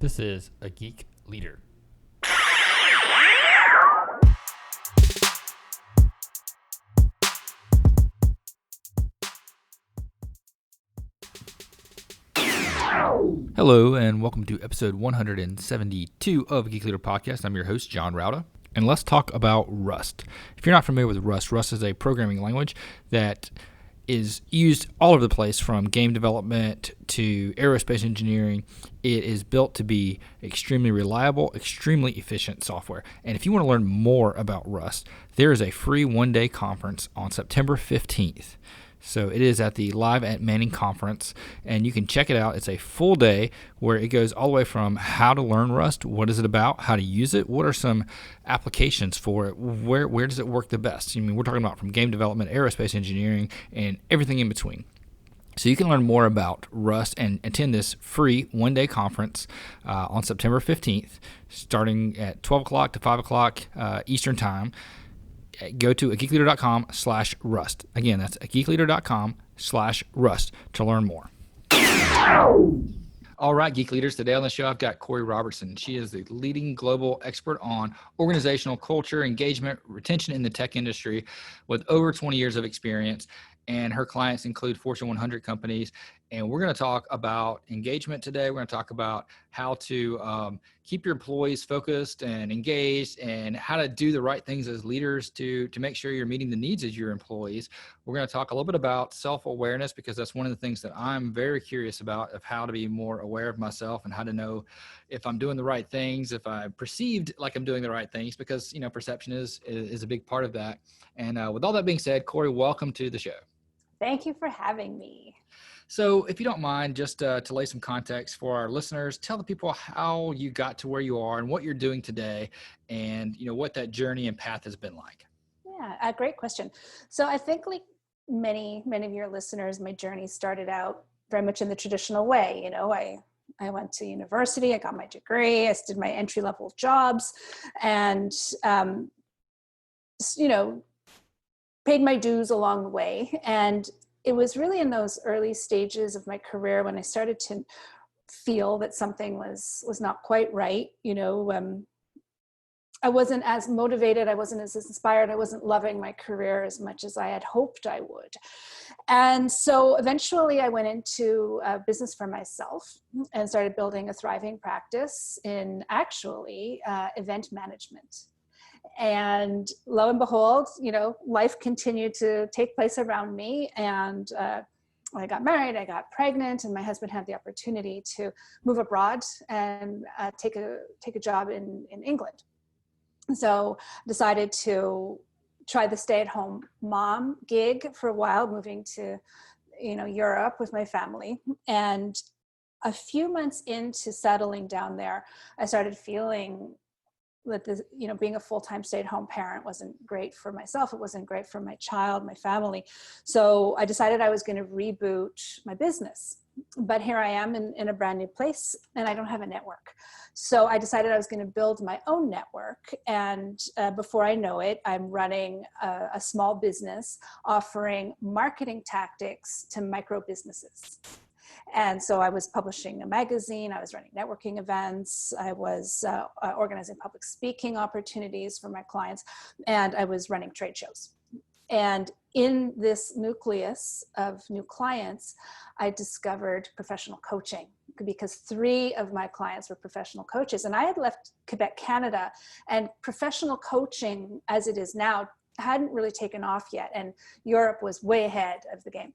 This is a Geek Leader. Hello, and welcome to episode 172 of Geek Leader Podcast. I'm your host, John Rauda, and let's talk about Rust. If you're not familiar with Rust, Rust is a programming language that is used all over the place, from game development to aerospace engineering. It is built to be extremely reliable, extremely efficient software. And if you want to learn more about Rust, there is a free one-day conference on September 15th. So it is at the Live at Manning conference, and you can check it out. It's a full day where it goes all the way from how to learn Rust, what is it about, how to use it, what are some applications for it, where does it work the best. I mean, we're talking about from game development, aerospace engineering, and everything in between. So you can learn more about Rust and attend this free one-day conference on September 15th, starting at 12 o'clock to 5 o'clock Eastern Time. Go to geekleader.com/rust. Again, that's geekleader.com/rust to learn more. All right, Geek Leaders. Today on the show, I've got Corry Robertson. She is the leading global expert on organizational culture, engagement, retention in the tech industry with over 20 years of experience. And her clients include Fortune 100 companies. And we're going to talk about engagement today. We're going to talk about how to keep your employees focused and engaged, and how to do the right things as leaders to make sure you're meeting the needs of your employees. We're going to talk a little bit about self-awareness, because that's one of the things that I'm very curious about, of how to be more aware of myself and how to know if I'm doing the right things, if I'm perceived like I'm doing the right things, because, you know, perception is a big part of that. And with all that being said, Corry, welcome to the show. Thank you for having me. So if you don't mind, just to lay some context for our listeners, tell the people how you got to where you are and what you're doing today, and, you know, what that journey and path has been like. Yeah, a great question. So I think, like many of your listeners, my journey started out very much in the traditional way. You know, I went to university, I got my degree, I did my entry-level jobs, and, you know, paid my dues along the way. And it was really in those early stages of my career when I started to feel that something was not quite right. You know, I wasn't as motivated, I wasn't as inspired, I wasn't loving my career as much as I had hoped I would. And so eventually I went into business for myself and started building a thriving practice in actually event management. And lo and behold, you know, life continued to take place around me. And I got married, I got pregnant, and my husband had the opportunity to move abroad and take a job in England. So decided to try the stay-at-home mom gig for a while, moving to, you know, Europe with my family. And a few months into settling down there, I started feeling that this, you know, being a full-time stay-at-home parent wasn't great for myself. It wasn't great for my child, my family. So I decided I was going to reboot my business. But here I am in a brand new place, and I don't have a network. So I decided I was going to build my own network. And before I know it, I'm running a small business offering marketing tactics to micro businesses. And so I was publishing a magazine, I was running networking events, I was organizing public speaking opportunities for my clients, and I was running trade shows. And in this nucleus of new clients, I discovered professional coaching, because 3 of my clients were professional coaches. And I had left Quebec, Canada, and professional coaching as it is now hadn't really taken off yet. And Europe was way ahead of the game.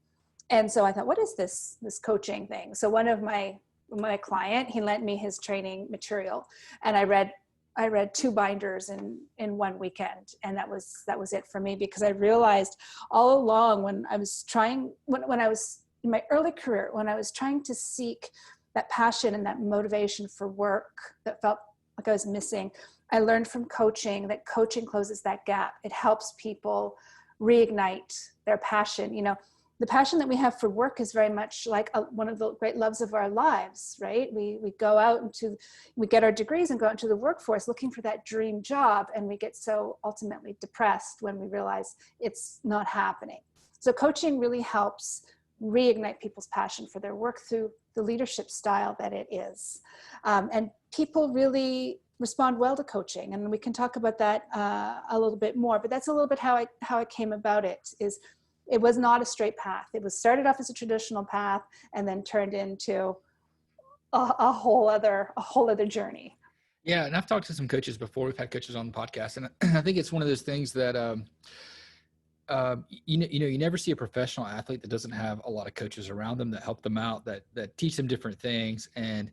And so I thought, what is this coaching thing? So one of my client, he lent me his training material, and I read 2 binders in one weekend. And that was it for me, because I realized all along when I was in my early career, when I was trying to seek that passion and that motivation for work that felt like I was missing, I learned from coaching that coaching closes that gap. It helps people reignite their passion. You know, the passion that we have for work is very much like one of the great loves of our lives, right? We go out we get our degrees and go out into the workforce looking for that dream job, and we get so ultimately depressed when we realize it's not happening. So coaching really helps reignite people's passion for their work through the leadership style that it is. And people really respond well to coaching, and we can talk about that a little bit more, but that's a little bit how I came about it. It was not a straight path. It was started off as a traditional path and then turned into a whole other journey. Yeah, and I've talked to some coaches before. We've had coaches on the podcast, and I think it's one of those things that you never see a professional athlete that doesn't have a lot of coaches around them that help them out, that teach them different things. And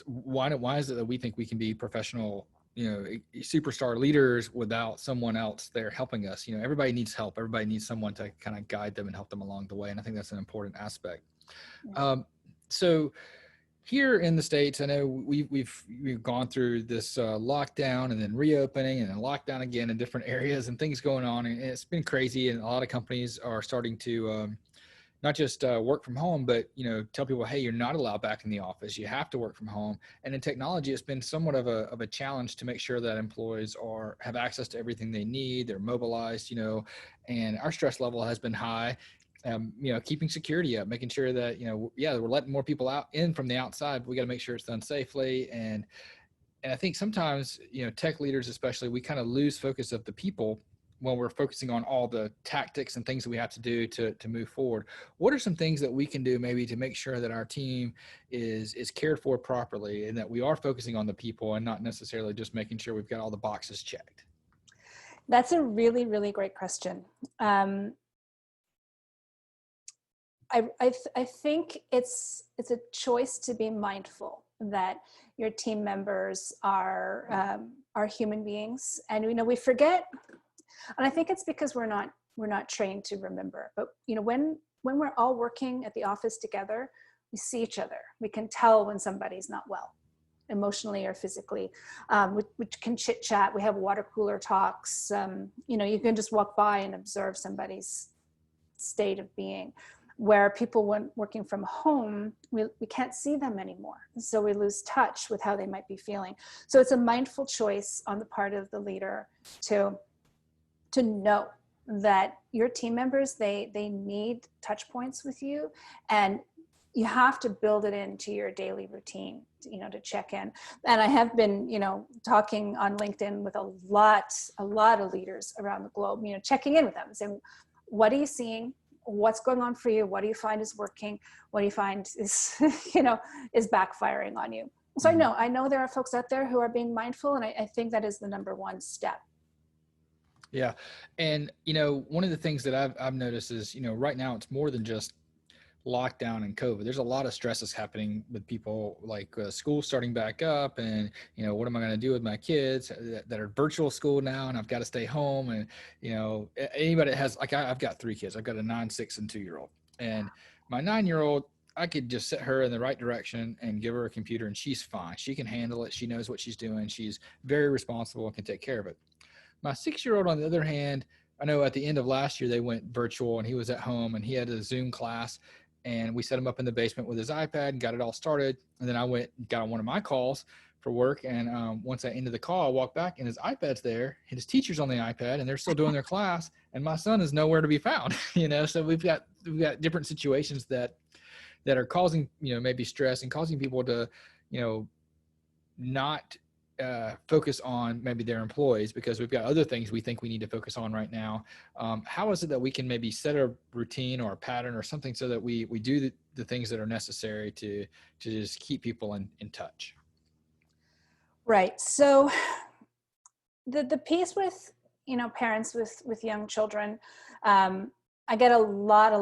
why is it that we think we can be professional, superstar leaders without someone else there helping us? Everybody needs help. Everybody needs someone to kind of guide them and help them along the way. And I think that's an important aspect. So here in the States, I know we've gone through this lockdown and then reopening and then lockdown again in different areas and things going on. And it's been crazy. And a lot of companies are starting to not just work from home, but, tell people, hey, you're not allowed back in the office. You have to work from home. And in technology, it's been somewhat of a challenge to make sure that employees have access to everything they need. They're mobilized, and our stress level has been high. Keeping security up, making sure that, we're letting more people in from the outside, but we got to make sure it's done safely. And I think sometimes, tech leaders, especially, we kind of lose focus of the people when we're focusing on all the tactics and things that we have to do to move forward. What are some things that we can do maybe to make sure that our team is cared for properly and that we are focusing on the people and not necessarily just making sure we've got all the boxes checked? That's a really, really great question. I think it's a choice to be mindful that your team members are human beings, and we forget, and I think it's because we're not trained to remember. But when we're all working at the office together, we see each other. We can tell when somebody's not well, emotionally or physically. We can chit chat. We have water cooler talks. You can just walk by and observe somebody's state of being. Where people, when working from home, we can't see them anymore. So we lose touch with how they might be feeling. So it's a mindful choice on the part of the leader to know that your team members, they need touch points with you, and you have to build it into your daily routine, to check in. And I have been, talking on LinkedIn with a lot of leaders around the globe, checking in with them, saying, what are you seeing? What's going on for you? What do you find is working? What do you find is, is backfiring on you? So I know there are folks out there who are being mindful, and I think that is the number one step. Yeah. And, one of the things that I've noticed is, right now it's more than just lockdown and COVID. There's a lot of stresses happening with people, like school starting back up, and what am I going to do with my kids that are virtual school now, and I've got to stay home. And anybody that has, like, I've got 3 kids. I've got a 9, 6, and 2-year-old, and my 9-year-old, I could just set her in the right direction and give her a computer, and she's fine. She can handle it. She knows what she's doing. She's very responsible and can take care of it. My 6-year-old, on the other hand, I know at the end of last year they went virtual, and he was at home, and he had a Zoom class. And we set him up in the basement with his iPad and got it all started. And then I got on one of my calls for work. And once I ended the call, I walked back and his iPad's there. And his teacher's on the iPad and they're still doing their class. And my son is nowhere to be found. So we've got different situations that are causing, maybe stress and causing people to, not focus on maybe their employees because we've got other things we think we need to focus on right now. How is it that we can maybe set a routine or a pattern or something so that we do the things that are necessary to just keep people in touch? Right. So the piece with, parents with young children, I get a lot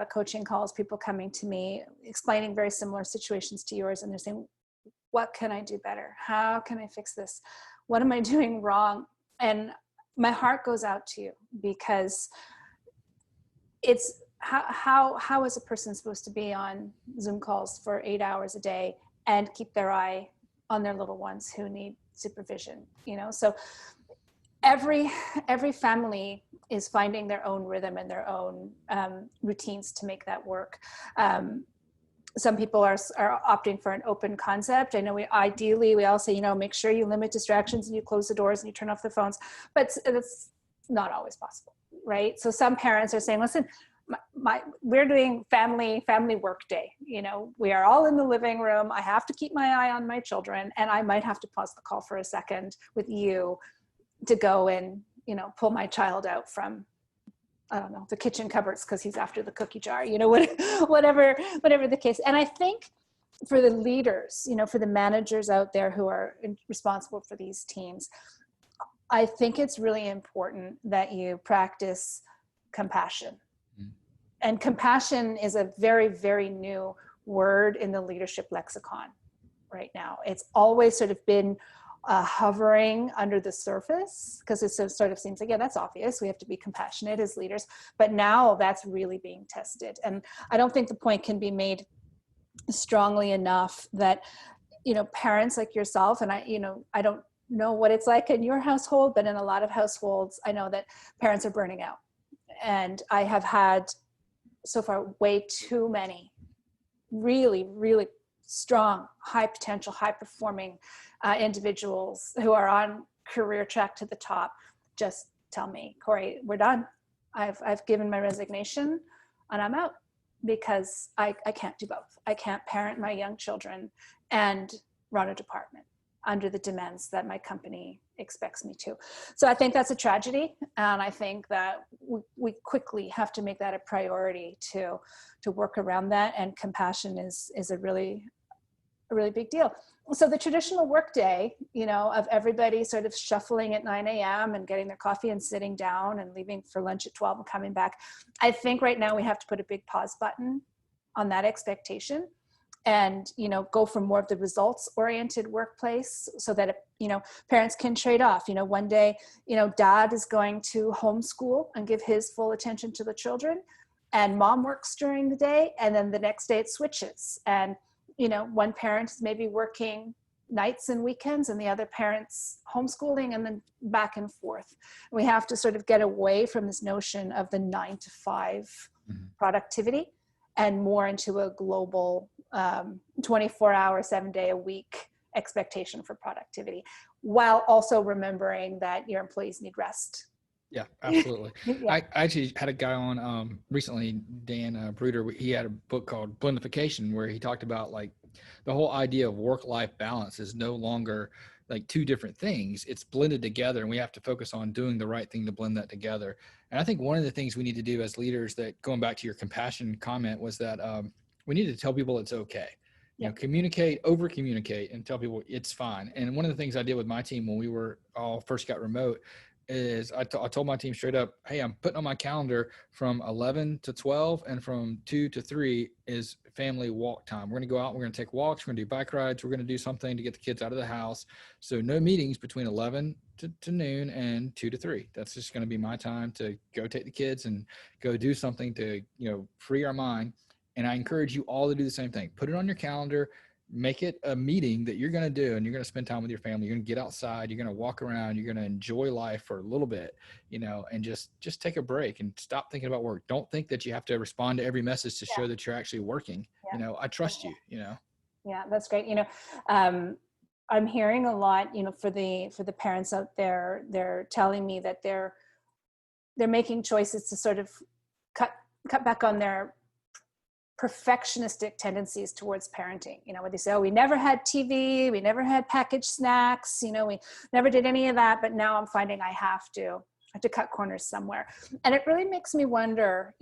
of coaching calls, people coming to me explaining very similar situations to yours, and they're saying, what can I do better? How can I fix this? What am I doing wrong? And my heart goes out to you, because it's how is a person supposed to be on Zoom calls for 8 hours a day and keep their eye on their little ones who need supervision? So every family is finding their own rhythm and their own routines to make that work. Some people are opting for an open concept. I know we all say, make sure you limit distractions and you close the doors and you turn off the phones, but it's not always possible, right? So some parents are saying, listen, we're doing family work day. We are all in the living room. I have to keep my eye on my children, and I might have to pause the call for a second with you to go and, pull my child out from, I don't know, the kitchen cupboards because he's after the cookie jar, whatever the case. And I think for the leaders, for the managers out there who are responsible for these teams, I think it's really important that you practice compassion. And compassion is a very, very new word in the leadership lexicon right now. It's always sort of been hovering under the surface because it sort of seems like, yeah, that's obvious. We have to be compassionate as leaders. But now that's really being tested. And I don't think the point can be made strongly enough that, parents like yourself, and I don't know what it's like in your household, but in a lot of households, I know that parents are burning out. And I have had so far way too many really, really strong, high potential, high performing individuals who are on career track to the top just tell me, Corry, we're done. I've given my resignation and I'm out because I can't do both. I can't parent my young children and run a department under the demands that my company expects me to. So I think that's a tragedy. And I think that we quickly have to make that a priority to work around that. And compassion is a really big deal. So the traditional workday, of everybody sort of shuffling at 9 a.m. and getting their coffee and sitting down and leaving for lunch at 12 and coming back. I think right now we have to put a big pause button on that expectation and, go for more of the results-oriented workplace so that, parents can trade off. One day, dad is going to homeschool and give his full attention to the children, and mom works during the day, and then the next day it switches. And, one parent is maybe working nights and weekends and the other parent's homeschooling, and then back and forth. We have to sort of get away from this notion of the 9 to 5 productivity and more into a global 24-hour, 7-day-a-week expectation for productivity, while also remembering that your employees need rest. Yeah, absolutely. Yeah. I actually had a guy on recently, Dan Bruder. He had a book called Blendification, where he talked about like the whole idea of work-life balance is no longer like two different things. It's blended together, and we have to focus on doing the right thing to blend that together. And I think one of the things we need to do as leaders, that going back to your compassion comment, was that we need to tell people it's okay. Communicate, over communicate, and tell people it's fine. And one of the things I did with my team when we were all first got remote is I told my team straight up, hey, I'm putting on my calendar from 11 to 12 and from 2 to 3 is family walk time. We're going to go out, we're going to take walks, we're going to do bike rides, we're going to do something to get the kids out of the house. So no meetings between 11 to noon and 2 to 3. That's just going to be my time to go take the kids and go do something to, free our mind. And I encourage you all to do the same thing. Put it on your calendar. Make it a meeting that you're going to do, and you're going to spend time with your family. You're going to get outside. You're going to walk around. You're going to enjoy life for a little bit, and just take a break and stop thinking about work. Don't think that you have to respond to every message to show that you're actually working. Yeah. I trust you, Yeah, that's great. I'm hearing a lot, for the parents out there, they're telling me that they're making choices to sort of cut back on their perfectionistic tendencies towards parenting, where they say, oh, we never had TV, we never had packaged snacks, we never did any of that, but now I'm finding I have to cut corners somewhere. And it really makes me wonder,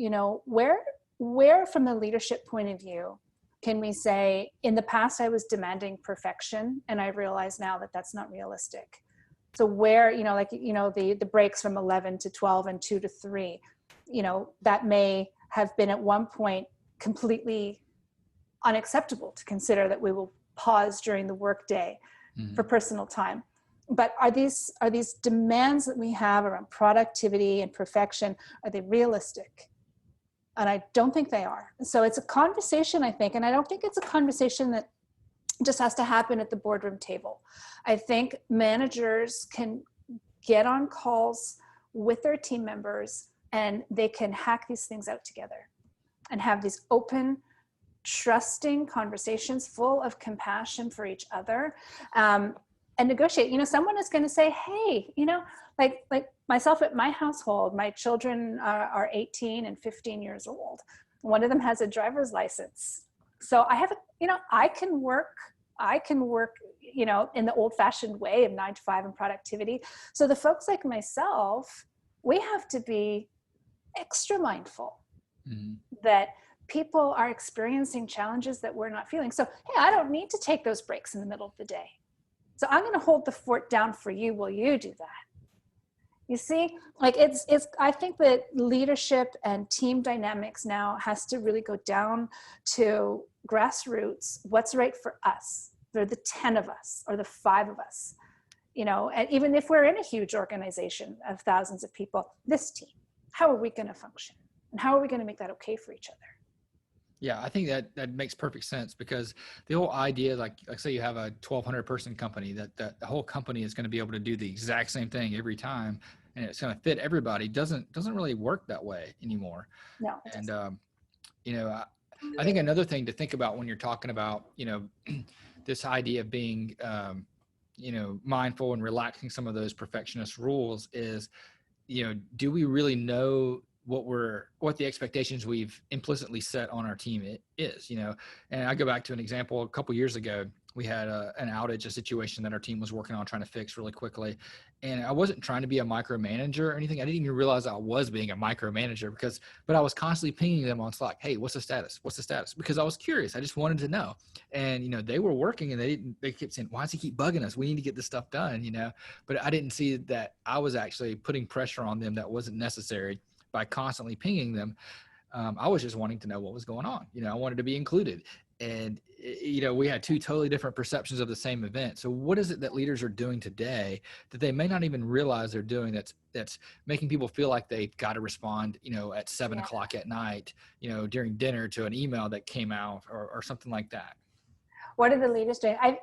where from the leadership point of view can we say, in the past I was demanding perfection, and I realize now that that's not realistic. So where, the breaks from 11 to 12 and 2 to 3, that may have been at one point completely unacceptable to consider that we will pause during the workday for personal time. But are these demands that we have around productivity and perfection, are they realistic? And I don't think they are. So it's a conversation, I think, and I don't think it's a conversation that just has to happen at the boardroom table. I think managers can get on calls with their team members and they can hack these things out together and have these open, trusting conversations full of compassion for each other. and negotiate. Someone is going to say, hey, like myself at my household, my children are 18 and 15 years old. One of them has a driver's license. So I have, I can work, in the old fashioned way of 9 to 5 and productivity. So the folks like myself, we have to be extra mindful that people are experiencing challenges that we're not feeling. So, hey, I don't need to take those breaks in the middle of the day. So I'm going to hold the fort down for you while you do that. You see, like I think that leadership and team dynamics now has to really go down to grassroots. What's right for us? There are the 10 of us or the 5 of us, and even if we're in a huge organization of thousands of people, this team, how are we going to function? And how are we going to make that okay for each other? Yeah, I think that makes perfect sense, because the whole idea, like say you have a 1,200 person company, that the whole company is going to be able to do the exact same thing every time, and it's going to fit everybody, doesn't really work that way anymore. No. And I think another thing to think about when you're talking about this idea of being mindful and relaxing some of those perfectionist rules is, do we really know what the expectations we've implicitly set on our team is, and I go back to an example. A couple years ago, we had an outage, a situation that our team was working on trying to fix really quickly. And I wasn't trying to be a micromanager or anything. I didn't even realize I was being a micromanager but I was constantly pinging them on Slack. Hey, what's the status? What's the status? Because I was curious. I just wanted to know. And, they were working and they kept saying, why does he keep bugging us? We need to get this stuff done, but I didn't see that I was actually putting pressure on them that wasn't necessary by constantly pinging them. I was just wanting to know what was going on. I wanted to be included. And, we had 2 totally different perceptions of the same event. So what is it that leaders are doing today that they may not even realize they're doing that's making people feel like they've got to respond, at 7 o'clock at night, during dinner to an email that came out or something like that? What are the leaders doing? I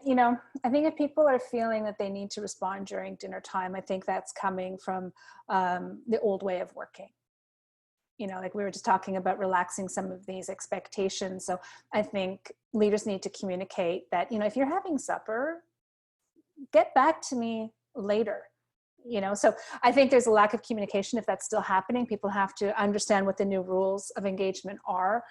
think if people are feeling that they need to respond during dinner time, I think that's coming from the old way of working. Like we were just talking about relaxing some of these expectations. So I think leaders need to communicate that, if you're having supper, get back to me later. So I think there's a lack of communication if that's still happening. People have to understand what the new rules of engagement are.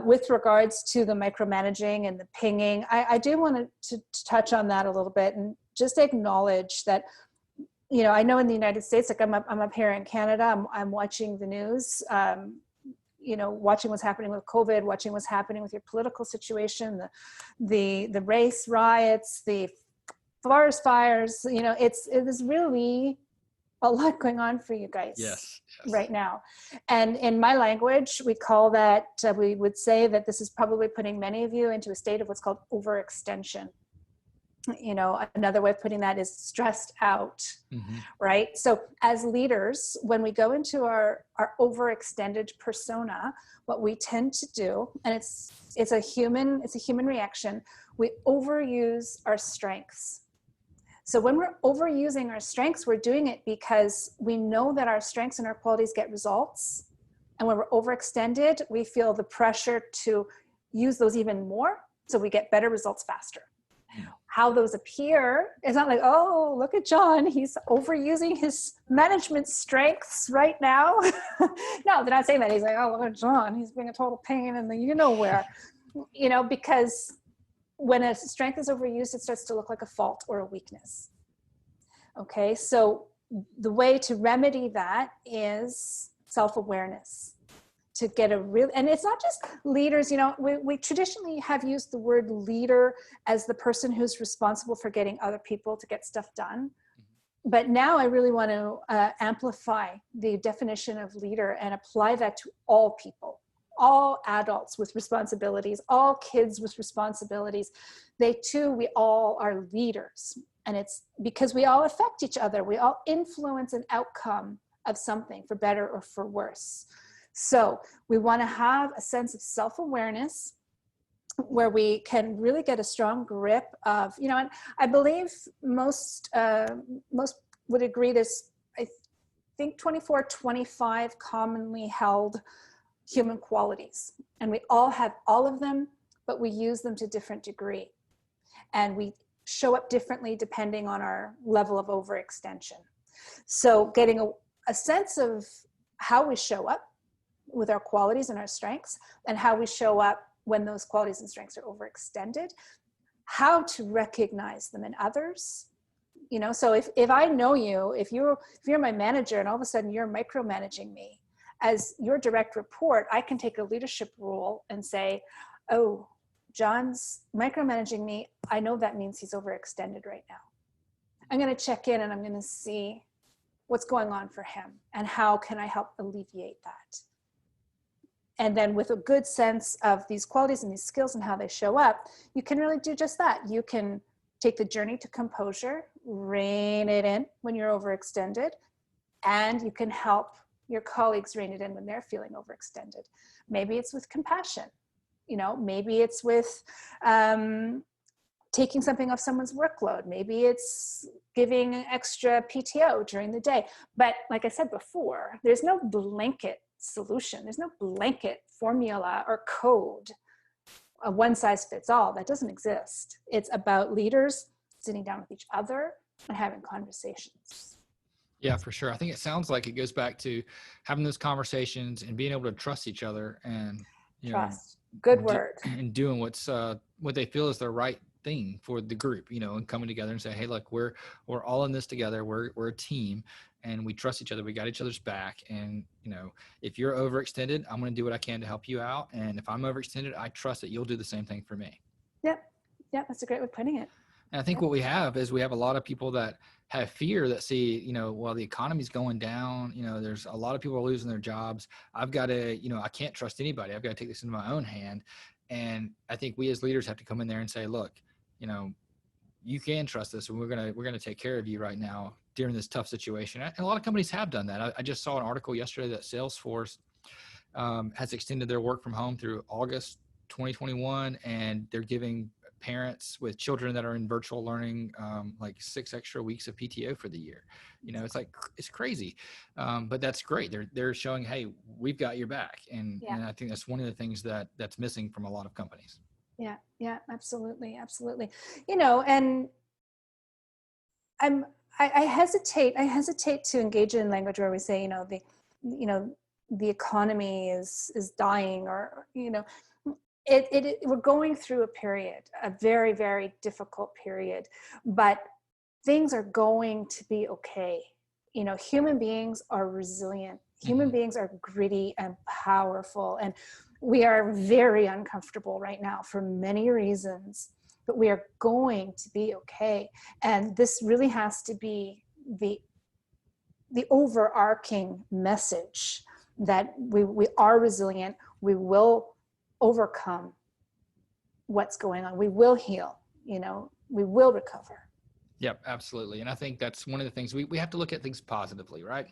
With regards to the micromanaging and the pinging, I do want to touch on that a little bit and just acknowledge that, I know in the United States, like I'm up here in Canada, I'm watching the news, watching what's happening with COVID, watching what's happening with your political situation, the race riots, the forest fires, it is really a lot going on for you guys yes. right now. And in my language, we call that, we would say that this is probably putting many of you into a state of what's called overextension. Another way of putting that is stressed out, right? So as leaders, when we go into our overextended persona, what we tend to do, and it's a human reaction, we overuse our strengths. So when we're overusing our strengths, we're doing it because we know that our strengths and our qualities get results. And when we're overextended, we feel the pressure to use those even more, so we get better results faster. How those appear is not like, oh, look at John, he's overusing his management strengths right now. No, they're not saying that. He's like, oh, look at John, he's being a total pain in the where, because when a strength is overused, it starts to look like a fault or a weakness. Okay, so the way to remedy that is self-awareness. To get a real, and it's not just leaders, we traditionally have used the word leader as the person who's responsible for getting other people to get stuff done. But now I really want to amplify the definition of leader and apply that to all people, all adults with responsibilities, all kids with responsibilities. We all are leaders. And it's because we all affect each other. We all influence an outcome of something, for better or for worse. So we want to have a sense of self-awareness where we can really get a strong grip of, and I believe most would agree there's, I think 24, 25 commonly held human qualities. And we all have all of them, but we use them to different degree. And we show up differently depending on our level of overextension. So getting a sense of how we show up with our qualities and our strengths, and how we show up when those qualities and strengths are overextended, how to recognize them in others. You know, so if I know you, if you're my manager and all of a sudden you're micromanaging me as your direct report, I can take a leadership role and say, oh, John's micromanaging me. I know that means he's overextended right now. I'm going to check in and I'm going to see what's going on for him and how can I help alleviate that. And then with a good sense of these qualities and these skills and how they show up, you can really do just that. You can take the journey to composure, rein it in when you're overextended, and you can help your colleagues rein it in when they're feeling overextended. Maybe it's with compassion, you know, maybe it's with taking something off someone's workload. Maybe it's giving extra PTO during the day. But like I said before, there's no blanket solution. There's no blanket formula or code, a one size fits all. That doesn't exist. It's about leaders sitting down with each other and having conversations. Yeah, for sure. I think it sounds like it goes back to having those conversations and being able to trust each other and, you trust. Good know, word. and doing what they feel is the right thing for the group, you know, and coming together and say, hey, look, we're all in this together. We're a team and we trust each other. We got each other's back. And, you know, if you're overextended, I'm going to do what I can to help you out. And if I'm overextended, I trust that you'll do the same thing for me. Yep. Yep. That's a great way of putting it. And I think what we have is we have a lot of people that have fear that see, you know, well, the economy's going down, you know, there's a lot of people are losing their jobs. I've got to, you know, I can't trust anybody. I've got to take this into my own hand. And I think we as leaders have to come in there and say, look, you know, you can trust us and we're going to take care of you right now during this tough situation. And a lot of companies have done that. I just saw an article yesterday that Salesforce has extended their work from home through August 2021, and they're giving parents with children that are in virtual learning like 6 extra weeks of PTO for the year. You know, it's crazy, but that's great. They're showing, hey, we've got your back, and I think that's one of the things that's missing from a lot of companies. Yeah, absolutely. You know, and I hesitate to engage in language where we say, you know, the economy is dying, or, you know, we're going through a very, very difficult period, but things are going to be okay. You know, human beings are resilient. Human beings are gritty and powerful, and we are very uncomfortable right now for many reasons, but we are going to be okay. And this really has to be the overarching message that we are resilient. We will overcome what's going on. We will heal, you know, we will recover. Yep, absolutely. And I think that's one of the things we have to look at things positively, right?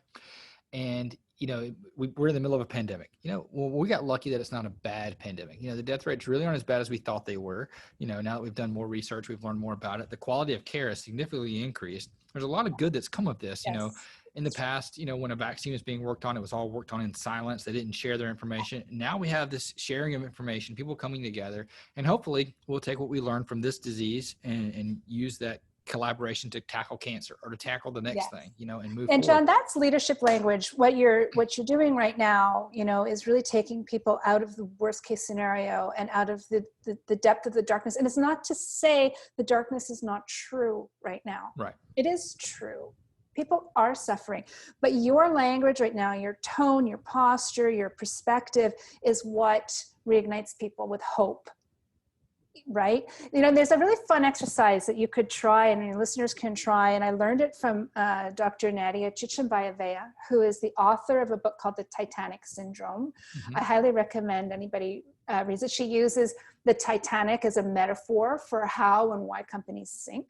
And, you know, we're in the middle of a pandemic. You know, well, we got lucky that it's not a bad pandemic. You know, the death rates really aren't as bad as we thought they were. You know, now that we've done more research, we've learned more about it. The quality of care has significantly increased. There's a lot of good that's come of this. You know, in the past, you know, when a vaccine was being worked on, it was all worked on in silence. They didn't share their information. Now we have this sharing of information, people coming together, and hopefully we'll take what we learned from this disease and use that collaboration to tackle cancer or to tackle the next thing, you know, and move and forward. John, that's leadership language. What you're doing right now, you know, is really taking people out of the worst case scenario and out of the depth of the darkness. And it's not to say the darkness is not true right now. Right. It is true. People are suffering, but your language right now, your tone, your posture, your perspective is what reignites people with hope. Right? You know, there's a really fun exercise that you could try and your listeners can try. And I learned it from Dr. Nadia Cicciambayavea, who is the author of a book called The Titanic Syndrome. I highly recommend anybody reads it. She uses the Titanic as a metaphor for how and why companies sink.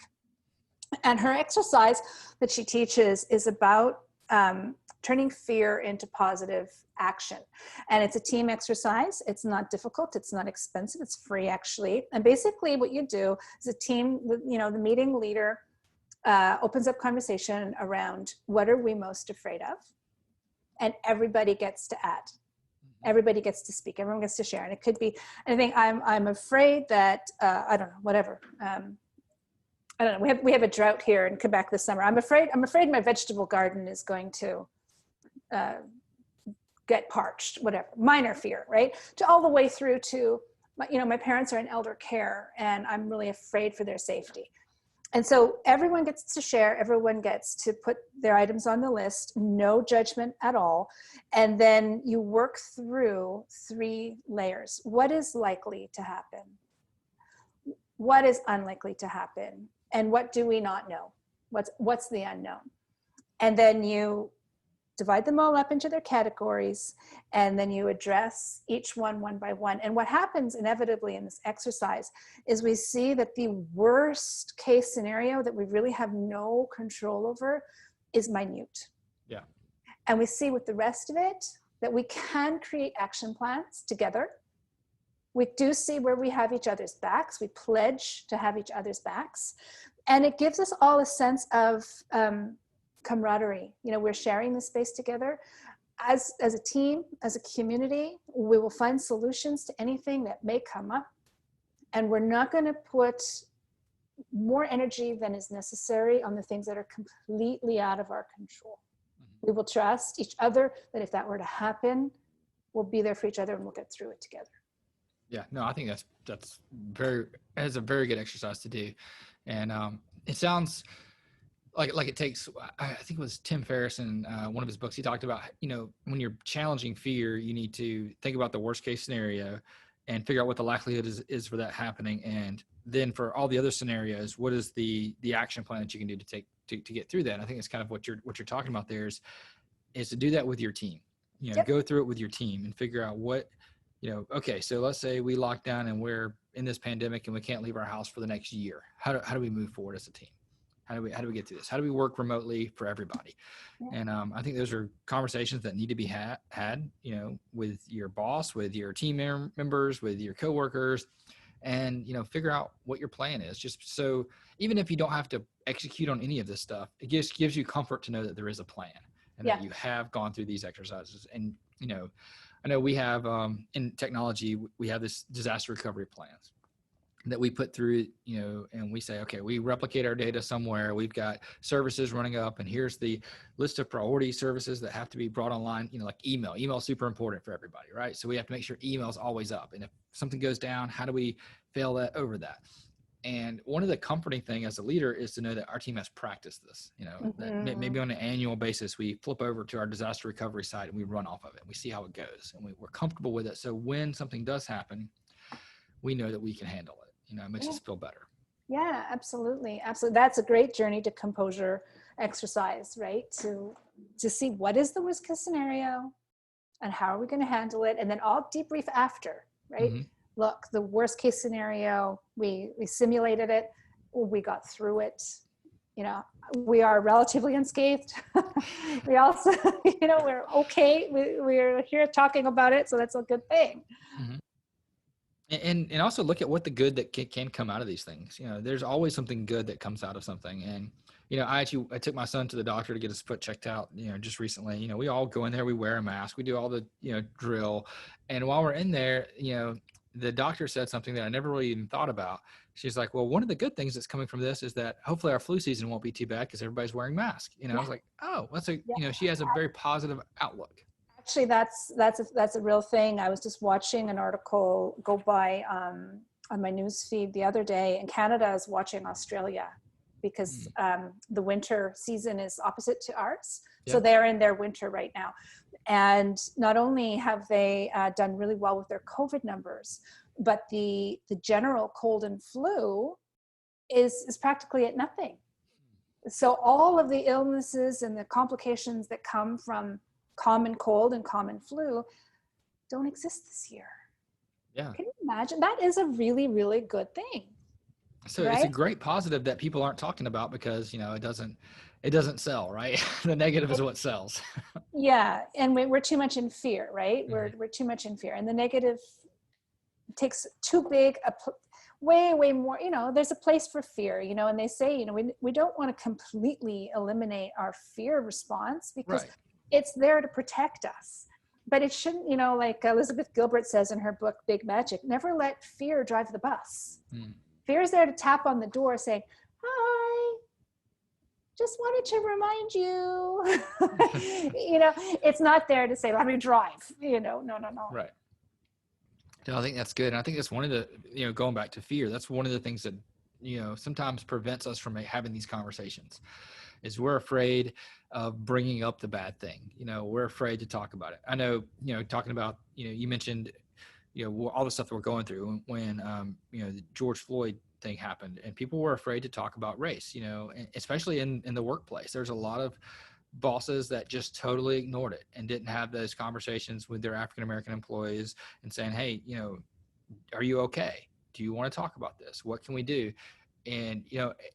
And her exercise that she teaches is about turning fear into positive action. And it's a team exercise. It's not difficult. It's not expensive. It's free, actually. And basically what you do is a team, you know, the meeting leader opens up conversation around what are we most afraid of? And everybody gets to add. Everybody gets to speak. Everyone gets to share. And it could be anything. I'm afraid that, I don't know, whatever. I don't know. We have a drought here in Quebec this summer. I'm afraid my vegetable garden is going to get parched, whatever. Minor fear, right? To all the way through to, my parents are in elder care, and I'm really afraid for their safety. And so everyone gets to share, everyone gets to put their items on the list, no judgment at all. And then you work through 3 layers. What is likely to happen? What is unlikely to happen? And what do we not know? What's the unknown? And then you divide them all up into their categories, and then you address each one by one. And what happens inevitably in this exercise is we see that the worst case scenario that we really have no control over is minute. Yeah. And we see with the rest of it that we can create action plans together. We do see where we have each other's backs. We pledge to have each other's backs. And it gives us all a sense of camaraderie. We're sharing this space together. As a team, as a community, we will find solutions to anything that may come up. And we're not going to put more energy than is necessary on the things that are completely out of our control. Mm-hmm. We will trust each other that if that were to happen, we'll be there for each other and we'll get through it together. Yeah, no, I think that's a very good exercise to do. And it sounds like it takes, I think it was Tim Ferriss in one of his books, he talked about, when you're challenging fear, you need to think about the worst case scenario and figure out what the likelihood is for that happening. And then for all the other scenarios, what is the action plan that you can do to get through that? And I think it's kind of what you're talking about there is to do that with your team, Yep. Go through it with your team and figure out what, okay, so let's say we lock down and we're in this pandemic and we can't leave our house for the next year. How do we move forward as a team? How do we get through this? How do we work remotely for everybody? Yeah. And I think those are conversations that need to be had, with your boss, with your team members, with your coworkers, and, figure out what your plan is. Just so even if you don't have to execute on any of this stuff, it just gives you comfort to know that there is a plan and that you have gone through these exercises. And, I know we have in technology, we have this disaster recovery plans that we put through, and we say, okay, we replicate our data somewhere. We've got services running up, and here's the list of priority services that have to be brought online, like email. Email is super important for everybody, right? So we have to make sure email is always up. And if something goes down, how do we fail that over that? And one of the comforting thing as a leader is to know that our team has practiced this, that maybe on an annual basis, we flip over to our disaster recovery site and we run off of it. And we see how it goes and we're comfortable with it. So when something does happen, we know that we can handle it. It makes us feel better. Yeah, absolutely. Absolutely. That's a great journey to composure exercise, right? To see what is the worst case scenario and how are we going to handle it? And then I'll debrief after, right? Mm-hmm. Look, the worst case scenario, we simulated it, we got through it. We are relatively unscathed. We also, we're okay. We're here talking about it. So that's a good thing. Mm-hmm. And also look at what the good that can come out of these things. There's always something good that comes out of something. And, I took my son to the doctor to get his foot checked out, just recently. We all go in there, we wear a mask, we do all the, drill. And while we're in there, the doctor said something that I never really even thought about. She's like, well, one of the good things that's coming from this is that hopefully our flu season won't be too bad because everybody's wearing masks. I was like, oh, she has a very positive outlook. Actually, that's a real thing. I was just watching an article go by on my news feed the other day, and Canada is watching Australia because the winter season is opposite to ours. Yeah. So they're in their winter right now. And not only have they done really well with their COVID numbers, but the general cold and flu is practically at nothing. So all of the illnesses and the complications that come from common cold and common flu don't exist this year. Yeah. Can you imagine? That is a really, really good thing. So right? It's a great positive that people aren't talking about because, it doesn't sell, right? The negative is what sells. Yeah. And we're too much in fear, right? Mm-hmm. We're too much in fear. And the negative takes too big way more, there's a place for fear, and they say, we don't want to completely eliminate our fear response because it's there to protect us. But it shouldn't, like Elizabeth Gilbert says in her book, Big Magic, never let fear drive the bus. Fear is there to tap on the door saying, just wanted to remind you, it's not there to say, let me drive, no. Right. No, I think that's good. And I think that's one of the, going back to fear, that's one of the things that, sometimes prevents us from having these conversations is we're afraid of bringing up the bad thing. We're afraid to talk about it. I know, talking about, you mentioned, all the stuff that we're going through when the George Floyd thing happened and people were afraid to talk about race, especially in the workplace. There's a lot of bosses that just totally ignored it and didn't have those conversations with their African-American employees and saying, hey, are you okay? Do you want to talk about this? What can we do? And,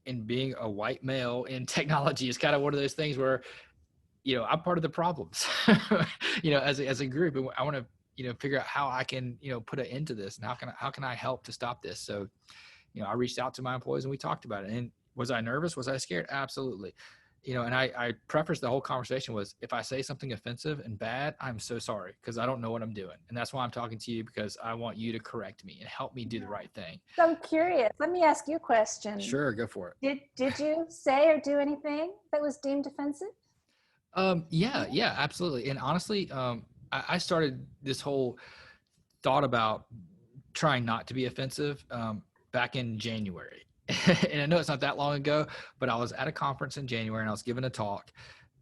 and being a white male in technology is kind of one of those things where, I'm part of the problems, as a group. And I want to, figure out how I can, put an end to this and how can I help to stop this? So, I reached out to my employees and we talked about it. And was I nervous? Was I scared? Absolutely. And I prefaced the whole conversation was, if I say something offensive and bad, I'm so sorry because I don't know what I'm doing. And that's why I'm talking to you, because I want you to correct me and help me do the right thing. So I'm curious. Let me ask you a question. Sure, go for it. Did you say or do anything that was deemed offensive? Yeah, absolutely. And honestly, I started this whole thought about trying not to be offensive back in January. And I know it's not that long ago, but I was at a conference in January and I was giving a talk,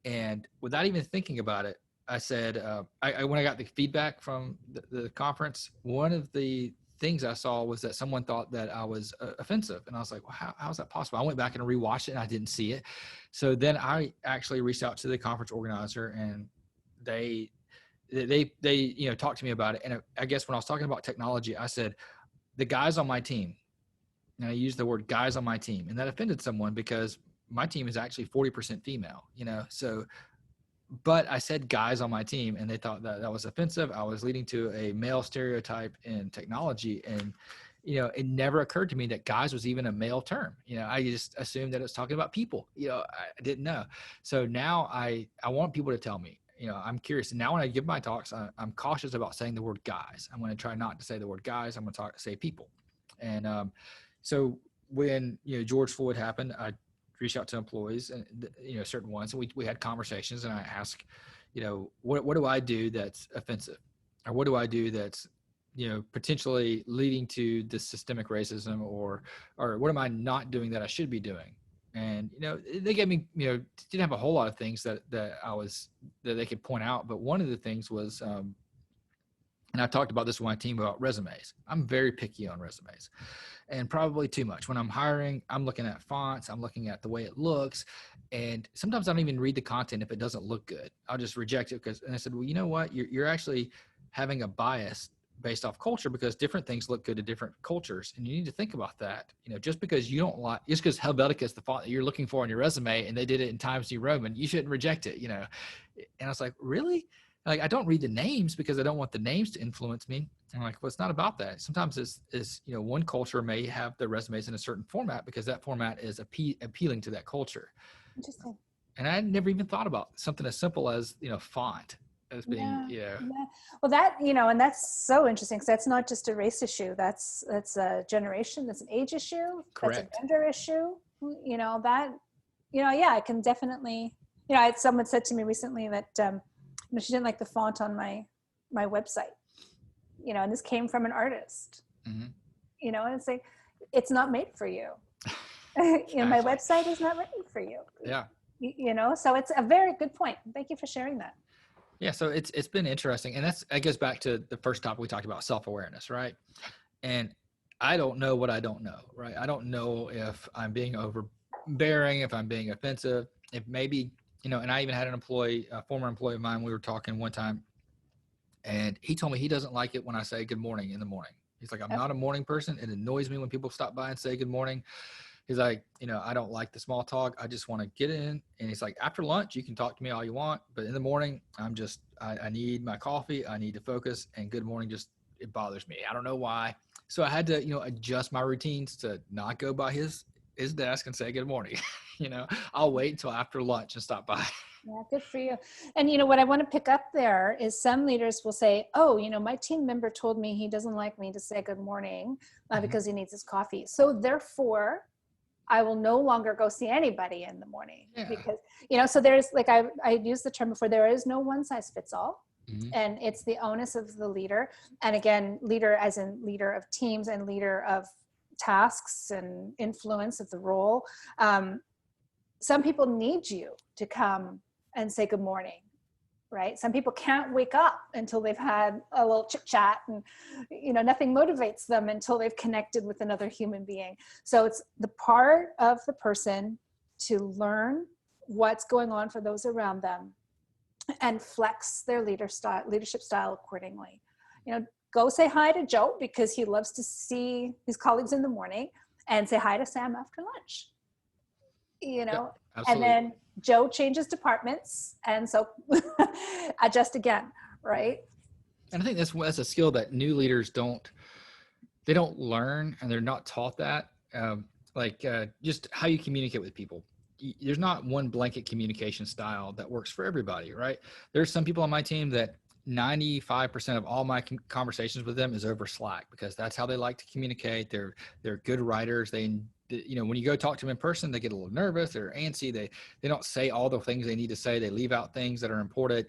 and without even thinking about it, I said, when I got the feedback from the conference, one of the things I saw was that someone thought that I was offensive. And I was like, well, how is that possible? I went back and rewatched it and I didn't see it. So then I actually reached out to the conference organizer and they talked to me about it. And I guess when I was talking about technology, I said, the guys on my team, and I used the word guys on my team, and that offended someone because my team is actually 40% female, so, but I said guys on my team and they thought that was offensive. I was leading to a male stereotype in technology. And, it never occurred to me that guys was even a male term. I just assumed that it was talking about people, I didn't know. So now I want people to tell me, I'm curious. And now when I give my talks, I'm cautious about saying the word guys. I'm going to try not to say the word guys. I'm going to say people. And, so when, George Floyd happened, I reached out to employees and, certain ones, and we had conversations and I asked, what do I do that's offensive? Or what do I do that's, potentially leading to this systemic racism or what am I not doing that I should be doing? And, they gave me, didn't have a whole lot of things that they could point out. But one of the things was, and I talked about this with my team about resumes. I'm very picky on resumes. And probably too much. When I'm hiring, I'm looking at fonts, I'm looking at the way it looks. And sometimes I don't even read the content if it doesn't look good. I'll just reject it and I said, well, you know what? You're actually having a bias based off culture because different things look good to different cultures. And you need to think about that. Just because you don't like, just because Helvetica is the font that you're looking for on your resume and they did it in Times New Roman, you shouldn't reject it, And I was like, really? Like, I don't read the names because I don't want the names to influence me. And I'm like, well, it's not about that. Sometimes it's one culture may have their resumes in a certain format because that format is appealing to that culture. Interesting. And I never even thought about something as simple as, font as being, Yeah. Well, that, and that's so interesting because that's not just a race issue. That's a generation, that's an age issue. Correct. That's a gender issue. I can definitely, someone said to me recently that, she didn't like the font on my website, and this came from an artist, and it's like, it's not made for you. My website is not written for you. Yeah. So it's a very good point. Thank you for sharing that. Yeah. So it's been interesting. And that goes back to the first topic we talked about, self-awareness, right? And I don't know what I don't know, right? I don't know if I'm being overbearing, if I'm being offensive, if maybe, and I even had a former employee of mine, we were talking one time and he told me he doesn't like it when I say good morning in the morning. He's like, I'm not a morning person. It annoys me when people stop by and say good morning. He's like, I don't like the small talk. I just want to get in. And he's like, after lunch, you can talk to me all you want. But in the morning, I need my coffee. I need to focus. And good morning, it bothers me. I don't know why. So I had to, adjust my routines to not go by his desk and say good morning. I'll wait until after lunch and stop by. Yeah, good for you. And what I want to pick up there is some leaders will say, oh, my team member told me he doesn't like me to say good morning because he needs his coffee. So therefore, I will no longer go see anybody in the morning Yeah. because, so there's like, I used the term before, there is no one size fits all. Mm-hmm. And it's the onus of the leader. And again, leader as in leader of teams and leader of tasks and influence of the role. Some people need you to come and say good morning, right? Some people can't wake up until they've had a little chit chat, and nothing motivates them until they've connected with another human being. So it's the part of the person to learn what's going on for those around them and flex their leadership style accordingly. Go say hi to Joe because he loves to see his colleagues in the morning, and say hi to Sam after lunch. Yeah, and then Joe changes departments, and so adjust again, right? And I think that's a skill that new leaders don't learn, and they're not taught that. Just how you communicate with people. There's not one blanket communication style that works for everybody, right? There's some people on my team that 95% of all my conversations with them is over Slack, because that's how they like to communicate. They're good writers. When you go talk to them in person, they get a little nervous. They're antsy. They don't say all the things they need to say. They leave out things that are important.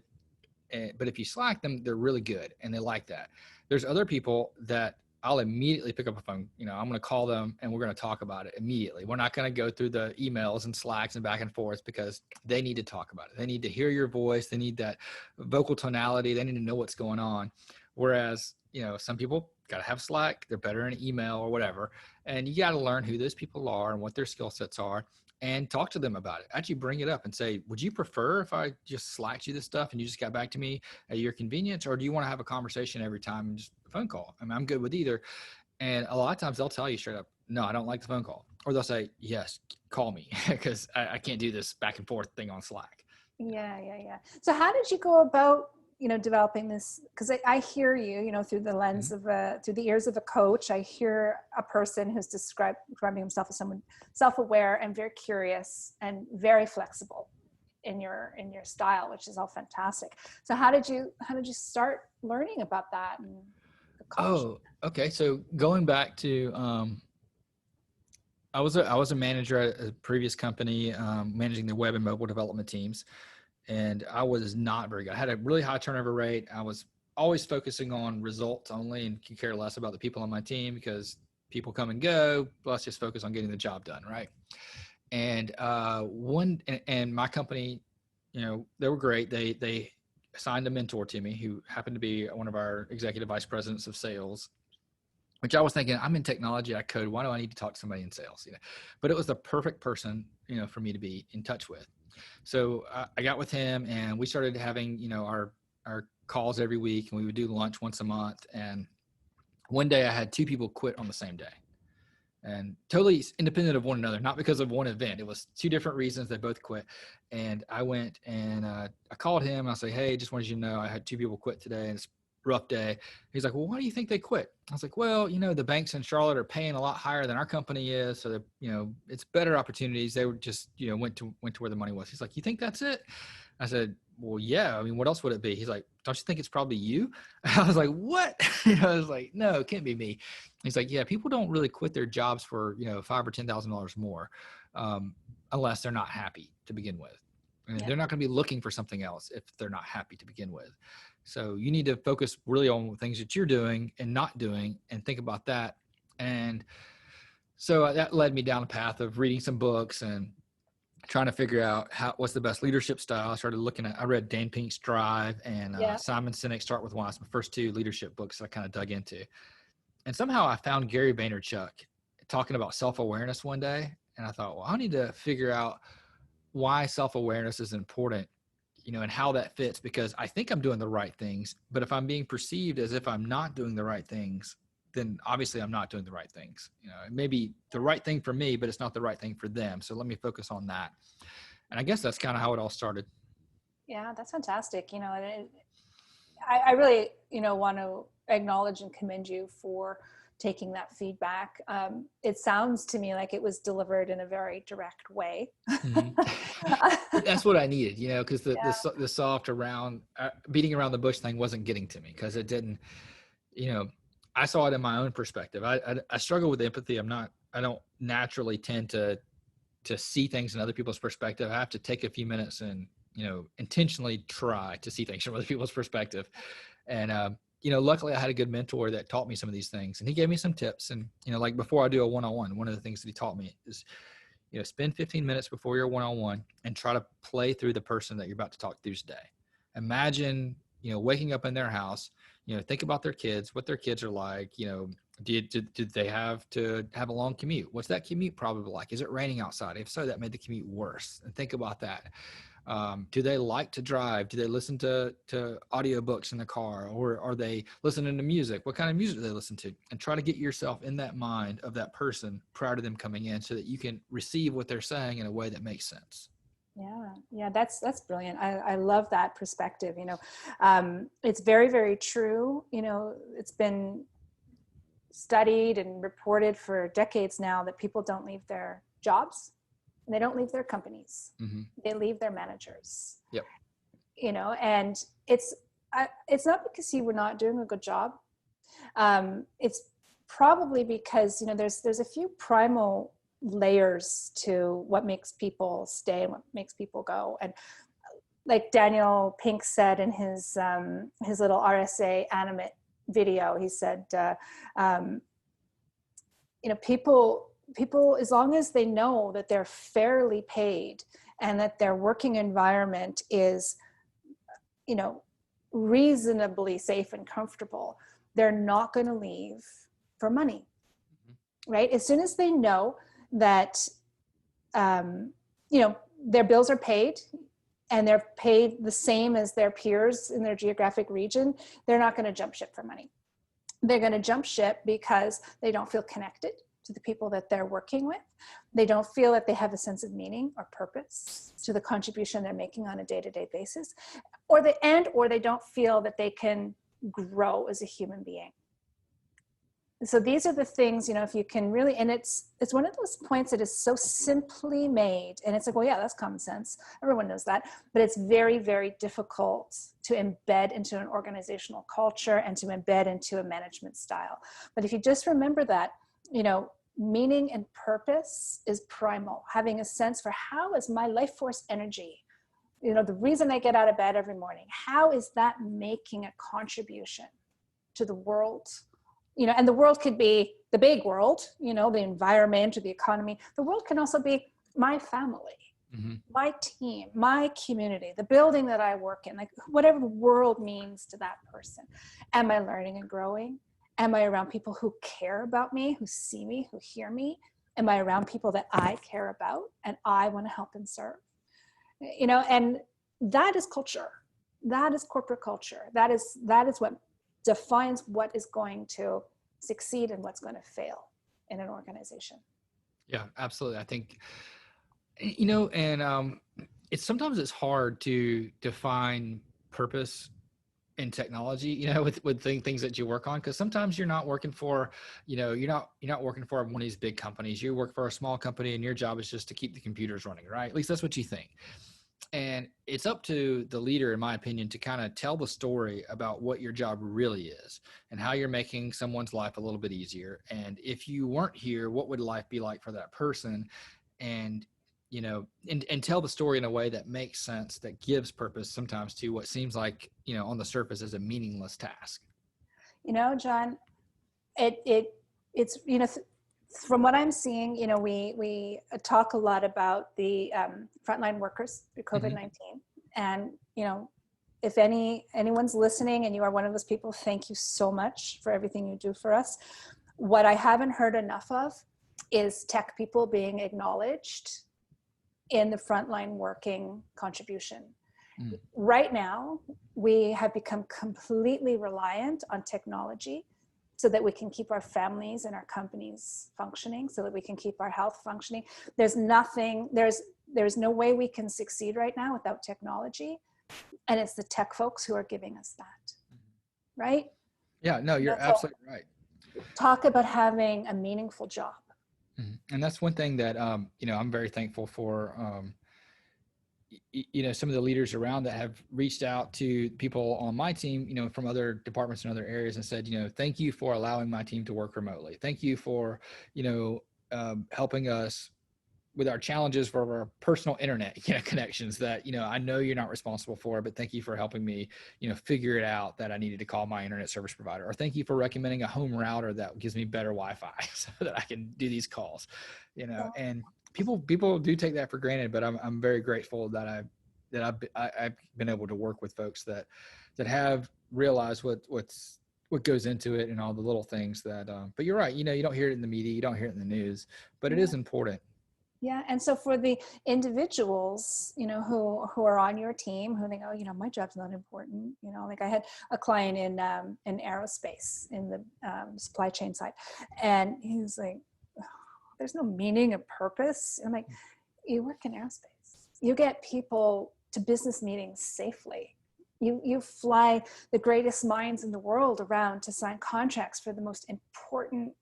But if you Slack them, they're really good, and they like that. There's other people that I'll immediately pick up a phone. I'm going to call them and we're going to talk about it immediately. We're not going to go through the emails and Slacks and back and forth, because they need to talk about it. They need to hear your voice. They need that vocal tonality. They need to know what's going on. Whereas, some people got to have Slack. They're better in email or whatever. And you got to learn who those people are and what their skill sets are, and talk to them about it. Actually bring it up and say, would you prefer if I just Slacked you this stuff and you just got back to me at your convenience? Or do you want to have a conversation every time and just a phone call? I mean, I'm good with either. And a lot of times they'll tell you straight up, no, I don't like the phone call. Or they'll say, yes, call me, because I can't do this back and forth thing on Slack. Yeah. So how did you go about, developing this? Because I hear you, through the lens of through the ears of a coach. I hear a person who's describing himself as someone self-aware and very curious and very flexible in your style, which is all fantastic. So how did you start learning about that and the coaching? Oh, okay. So going back to, I was a manager at a previous company, managing the web and mobile development teams. And I was not very good. I had a really high turnover rate. I was always focusing on results only and could care less about the people on my team, because people come and go. Let's just focus on getting the job done, right? And and my company, they were great. They assigned a mentor to me who happened to be one of our executive vice presidents of sales, which I was thinking, I'm in technology, I code. Why do I need to talk to somebody in sales? But it was the perfect person, for me to be in touch with. So I got with him, and we started having, our calls every week, and we would do lunch once a month. And one day I had two people quit on the same day, and totally independent of one another, not because of one event. It was two different reasons. They both quit. And I went and I called him, and I said, hey, just wanted you to know I had two people quit today, and it's a rough day. He's like, well, why do you think they quit? I was like, well, the banks in Charlotte are paying a lot higher than our company is. So it's better opportunities. They were just, went to where the money was. He's like, you think that's it? I said, well, yeah. I mean, what else would it be? He's like, don't you think it's probably you? I was like, what? I was like, no, it can't be me. He's like, yeah, people don't really quit their jobs for, $5,000 or $10,000 more, unless they're not happy to begin with. And they're not going to be looking for something else if they're not happy to begin with. So you need to focus really on things that you're doing and not doing, and think about that. And so that led me down a path of reading some books and trying to figure out what's the best leadership style. I read Dan Pink's Drive and Simon Sinek's Start With Why. It's my first two leadership books that I kind of dug into. And somehow I found Gary Vaynerchuk talking about self-awareness one day. And I thought, well, I need to figure out why self-awareness is important, and how that fits, because I think I'm doing the right things, but if I'm being perceived as if I'm not doing the right things, then obviously I'm not doing the right things. It may be the right thing for me, but it's not the right thing for them. So let me focus on that. And I guess that's kind of how it all started. Yeah, that's fantastic. I really, want to acknowledge and commend you for taking that feedback. It sounds to me like it was delivered in a very direct way. Mm-hmm. That's what I needed, because the soft around beating around the bush thing wasn't getting to me, because it didn't, I saw it in my own perspective. I struggle with empathy. I don't naturally tend to to see things in other people's perspective, I have to take a few minutes and, intentionally try to see things from other people's perspective. And, luckily I had a good mentor that taught me some of these things, and he gave me some tips. And, like before I do a one-on-one, one of the things that he taught me is, spend 15 minutes before your one-on-one and try to play through the person that you're about to talk to today. Imagine, waking up in their house, think about their kids, what their kids are like, did they have to have a long commute? What's that commute probably like? Is it raining outside? If so, that made the commute worse. And think about that. Do they like to drive? Do they listen to audiobooks in the car, or are they listening to music? What kind of music do they listen to? And try to get yourself in that mind of that person prior to them coming in, so that you can receive what they're saying in a way that makes sense. Yeah, that's brilliant. I love that perspective. It's very, very true. It's been studied and reported for decades now that people don't leave their jobs, and they don't leave their companies. Mm-hmm. They leave their managers. Yep. And it's not because you were not doing a good job. It's probably because there's a few primal layers to what makes people stay and what makes people go. And like Daniel Pink said in his little RSA animate video, he said, people, as long as they know that they're fairly paid and that their working environment is, reasonably safe and comfortable, they're not going to leave for money. Mm-hmm. Right? As soon as they know that, their bills are paid and they're paid the same as their peers in their geographic region, they're not going to jump ship for money. They're going to jump ship because they don't feel connected to the people that they're working with. They don't feel that they have a sense of meaning or purpose to the contribution they're making on a day-to-day basis, or they don't feel that they can grow as a human being. So these are the things, if you can really, and it's one of those points that is so simply made, and it's like, well, yeah, that's common sense. Everyone knows that, but it's very, very difficult to embed into an organizational culture and to embed into a management style. But if you just remember that, meaning and purpose is primal. Having a sense for how is my life force energy, the reason I get out of bed every morning, how is that making a contribution to the world? And the world could be the big world, the environment or the economy. The world can also be my family, mm-hmm. my team, my community, the building that I work in, like whatever the world means to that person. Am I learning and growing? Am I around people who care about me, who see me, who hear me? Am I around people that I care about and I want to help and serve? And that is culture. That is corporate culture. That is what defines what is going to succeed and what's going to fail in an organization. Yeah, absolutely. I think, and it's hard to define purpose in technology, with things that you work on, because sometimes you're not working for, you're not working for one of these big companies. You work for a small company and your job is just to keep the computers running, right? At least that's what you think. And it's up to the leader, in my opinion, to kind of tell the story about what your job really is and how you're making someone's life a little bit easier. And if you weren't here, what would life be like for that person? And, and tell the story in a way that makes sense, that gives purpose sometimes to what seems like, on the surface is a meaningless task. John, it's, from what I'm seeing, we talk a lot about the frontline workers through COVID-19. Mm-hmm. And, if anyone's listening and you are one of those people, thank you so much for everything you do for us. What I haven't heard enough of is tech people being acknowledged in the frontline working contribution. Mm. Right now, we have become completely reliant on technology so that we can keep our families and our companies functioning, so that we can keep our health functioning. There's no way we can succeed right now without technology. And it's the tech folks who are giving us that, right? Yeah, no, you're absolutely right. Talk about having a meaningful job. Mm-hmm. And that's one thing that, I'm very thankful for, some of the leaders around that have reached out to people on my team, from other departments and other areas and said, thank you for allowing my team to work remotely. Thank you for, helping us with our challenges for our personal internet connections that, I know you're not responsible for, but thank you for helping me, figure it out that I needed to call my internet service provider, or thank you for recommending a home router that gives me better Wi-Fi so that I can do these calls, and people do take that for granted, but I'm very grateful that I've been able to work with folks that have realized what goes into it and all the little things that, but you're right. You don't hear it in the media, you don't hear it in the news, but it is important. Yeah. And so for the individuals, who are on your team, who think, oh, my job's not important. Like I had a client in aerospace in the supply chain side, and he's like, oh, there's no meaning or purpose. I'm like, you work in aerospace. You get people to business meetings safely. You fly the greatest minds in the world around to sign contracts for the most important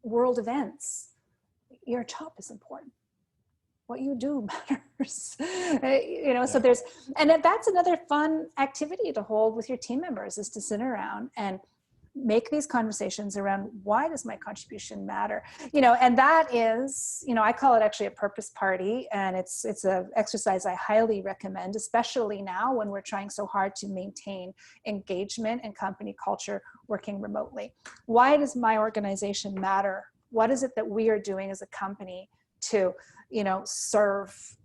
world events. Your job is important. What you do matters. So that's another fun activity to hold with your team members, is to sit around and make these conversations around, why does my contribution matter? And that is, I call it actually a purpose party, and it's an exercise I highly recommend, especially now when we're trying so hard to maintain engagement and company culture working remotely. Why does my organization matter? What is it that we are doing as a company to, serve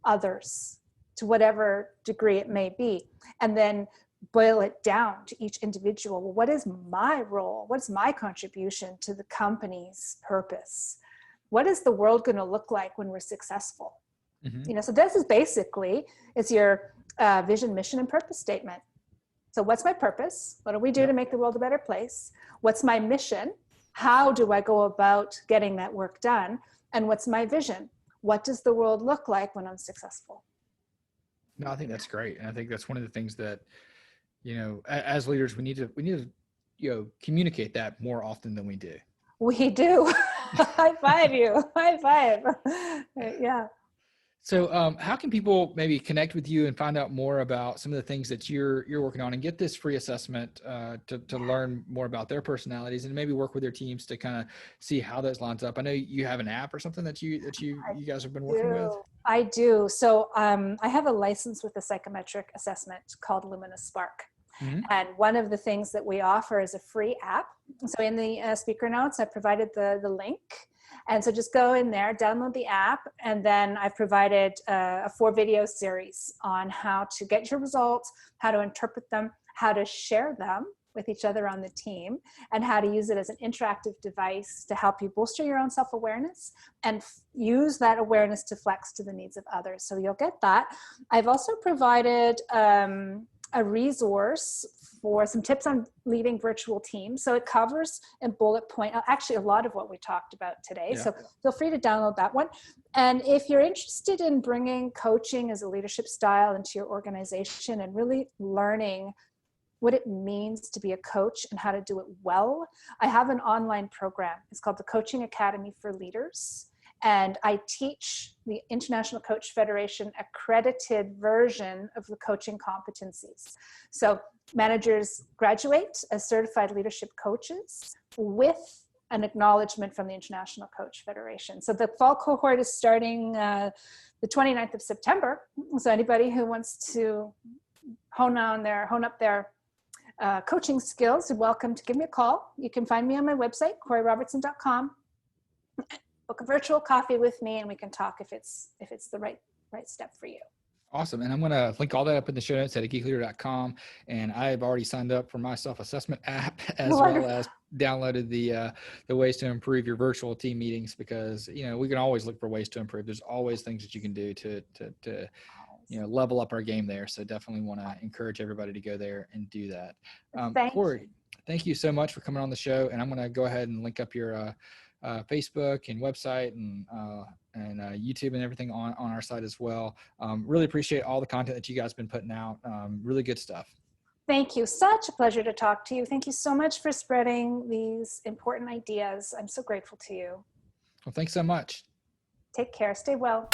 others to whatever degree it may be? And then boil it down to each individual. Well, what is my role? What's my contribution to the company's purpose? What is the world going to look like when we're successful? Mm-hmm. So this is basically, it's your vision, mission, and purpose statement. So what's my purpose? What do we do to make the world a better place? What's my mission? How do I go about getting that work done? And what's my vision? What does the world look like when I'm successful? No, I think that's great. And I think that's one of the things that, as leaders, we need to, communicate that more often than we do. We do. High five you. High five. Yeah. So how can people maybe connect with you and find out more about some of the things that you're working on, and get this free assessment to learn more about their personalities, and maybe work with their teams to kind of see how those lines up? I know you have an app or something that you guys have been working with. I do. So I have a license with a psychometric assessment called Lumina Spark. Mm-hmm. And one of the things that we offer is a free app. So in the speaker notes, I provided the link. And so just go in there, download the app, and then I've provided a 4-video series on how to get your results, how to interpret them, how to share them with each other on the team, and how to use it as an interactive device to help you bolster your own self-awareness and use that awareness to flex to the needs of others. So you'll get that. I've also provided a resource for some tips on leading virtual teams. So it covers in bullet point, actually a lot of what we talked about today. Yeah. So feel free to download that one. And if you're interested in bringing coaching as a leadership style into your organization and really learning what it means to be a coach and how to do it well, I have an online program. It's called the Coaching Academy for Leaders. And I teach the International Coach Federation accredited version of the coaching competencies. So managers graduate as certified leadership coaches with an acknowledgement from the International Coach Federation. So the fall cohort is starting the 29th of September. So anybody who wants to hone up their coaching skills, you're welcome to give me a call. You can find me on my website, corryrobertson.com. Book a virtual coffee with me, and we can talk if it's the right step for you. Awesome. And I'm going to link all that up in the show notes at geekleader.com. And I've already signed up for my self-assessment app, as well as downloaded the ways to improve your virtual team meetings, because, we can always look for ways to improve. There's always things that you can do to level up our game there. So definitely want to encourage everybody to go there and do that. Corry, thank you so much for coming on the show. And I'm going to go ahead and link up your Facebook and website and YouTube and everything on our site as well. Really appreciate all the content that you guys have been putting out. Really good stuff. Thank you. Such a pleasure to talk to you. Thank you so much for spreading these important ideas. I'm so grateful to you. Well, thanks so much. Take care. Stay well.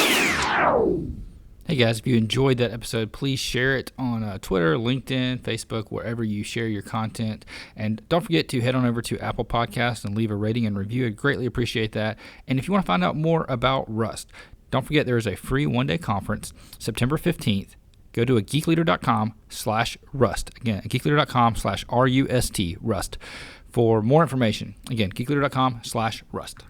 Hey guys, if you enjoyed that episode, please share it on Twitter, LinkedIn, Facebook, wherever you share your content. And don't forget to head on over to Apple Podcasts and leave a rating and review. I'd greatly appreciate that. And if you want to find out more about Rust, Don't forget there is a free one-day conference September 15th. Go to geekleader.com/rust. Again, geekleader.com/RUST, rust, for more information. Again, geekleader.com/rust.